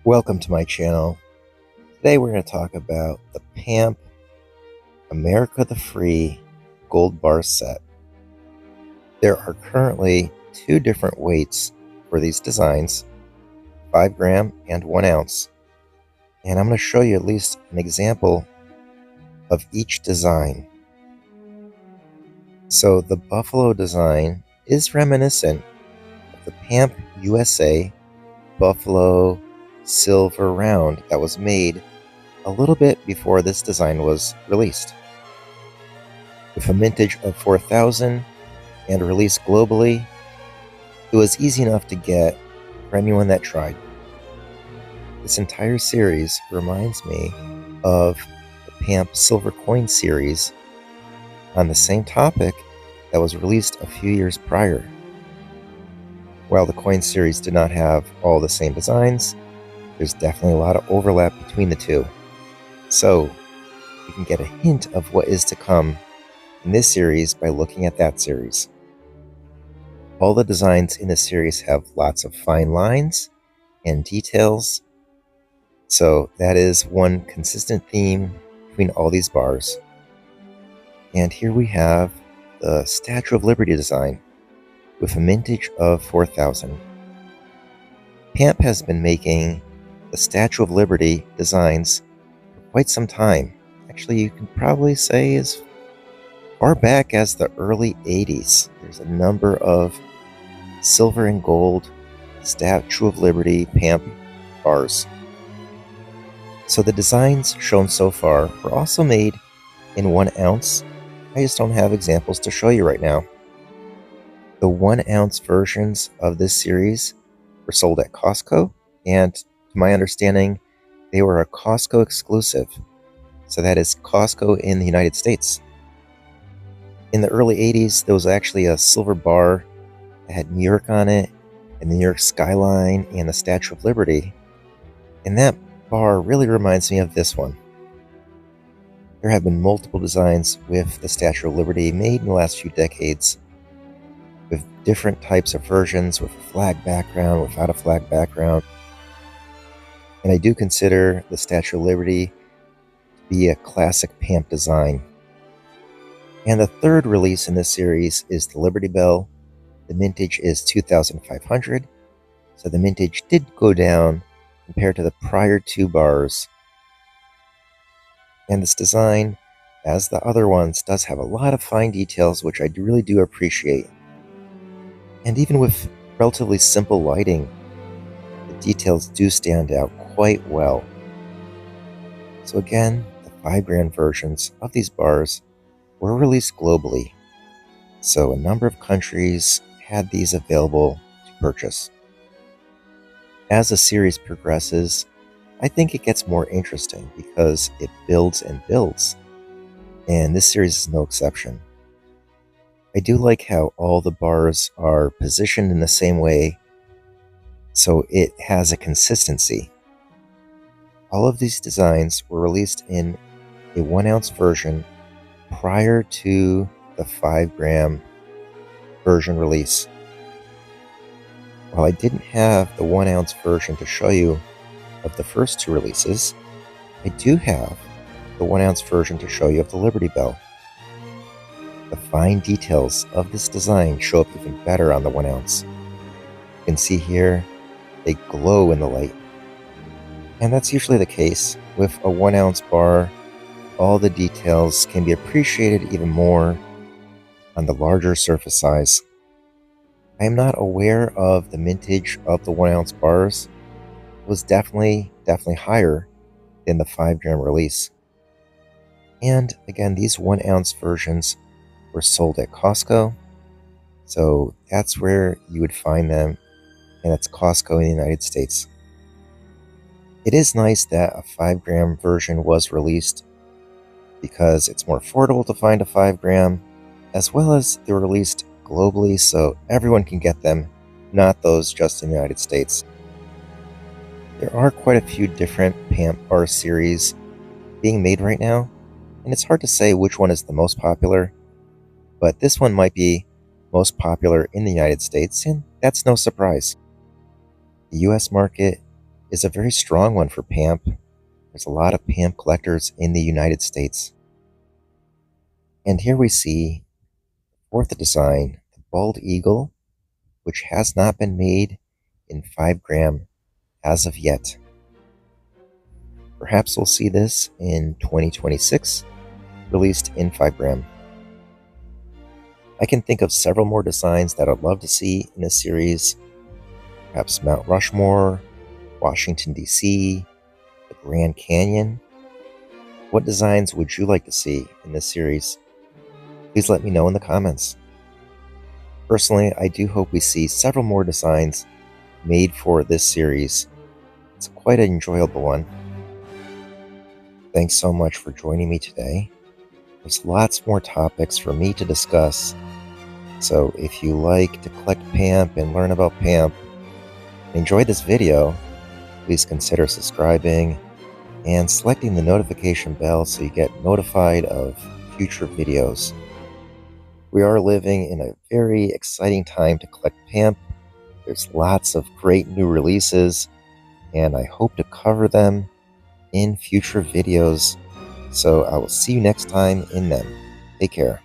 Welcome to my channel. Today we're going to talk about the PAMP America the Free Gold Bar Set. There are currently two different weights for these designs, 5 gram and 1 ounce. And I'm going to show you at least an example of each design. So the Buffalo design is reminiscent of the PAMP USA Buffalo silver round that was made a little bit before this design was released. With a mintage of 4,000 and released globally, it was easy enough to get for anyone that tried. This entire series reminds me of the PAMP Silver Coin series on the same topic that was released a few years prior. While the coin series did not have all the same designs, there's definitely a lot of overlap between the two. So you can get a hint of what is to come in this series by looking at that series. All the designs in this series have lots of fine lines and details. So that is one consistent theme between all these bars. And here we have the Statue of Liberty design with a mintage of 4,000. PAMP has been making the Statue of Liberty designs for quite some time. Actually, you can probably say as far back as the early 80s. There's a number of silver and gold Statue of Liberty PAMP bars. So the designs shown so far were also made in 1 ounce. I just don't have examples to show you right now. The 1 ounce versions of this series were sold at Costco, and to my understanding, they were a Costco exclusive. So that is Costco in the United States. In the early 80s, there was actually a silver bar that had New York on it, and the New York skyline, and the Statue of Liberty. And that bar really reminds me of this one. There have been multiple designs with the Statue of Liberty made in the last few decades, with different types of versions, with a flag background, without a flag background. And I do consider the Statue of Liberty to be a classic PAMP design. And the third release in this series is the Liberty Bell. The mintage is 2,500, so the mintage did go down compared to the prior two bars. And this design, as the other ones, does have a lot of fine details, which I really do appreciate. And even with relatively simple lighting, the details do stand out quite well. So again, the 5 gram versions of these bars were released globally, so a number of countries had these available to purchase. As the series progresses, I think it gets more interesting because it builds and builds, and this series is no exception. I do like how all the bars are positioned in the same way, so it has a consistency. All of these designs were released in a 1 ounce version prior to the 5 gram version release. While I didn't have the 1 ounce version to show you of the first two releases, I do have the 1 ounce version to show you of the Liberty Bell. The fine details of this design show up even better on the 1 ounce. You can see here, they glow in the light. And that's usually the case with a 1 ounce bar. All the details can be appreciated even more on the larger surface size. I am not aware of the mintage of the 1 ounce bars. It was definitely higher than the 5 gram release. And again, these 1 ounce versions were sold at Costco, so that's where you would find them, and that's Costco in the United States. It is nice that a 5 gram version was released because it's more affordable to find a 5 gram, as well as they're released globally so everyone can get them, not those just in the United States. There are quite a few different PAMP bar series being made right now, and it's hard to say which one is the most popular, but this one might be most popular in the United States, and that's no surprise. The US market is a very strong one for PAMP. There's a lot of PAMP collectors in the United States. And here we see the fourth design, the bald eagle, which has not been made in 5 gram as of yet. Perhaps we'll see this in 2026, released in 5 gram. I can think of several more designs that I'd love to see in this series. Perhaps Mount Rushmore, Washington, D.C., the Grand Canyon. What designs would you like to see in this series? Please let me know in the comments. Personally, I do hope we see several more designs made for this series. It's quite an enjoyable one. Thanks so much for joining me today. There's lots more topics for me to discuss, so if you like to collect PAMP and learn about PAMP, and enjoy this video, please consider subscribing and selecting the notification bell so you get notified of future videos. We are living in a very exciting time to collect PAMP. There's lots of great new releases, and I hope to cover them in future videos. So I will see you next time in them. Take care.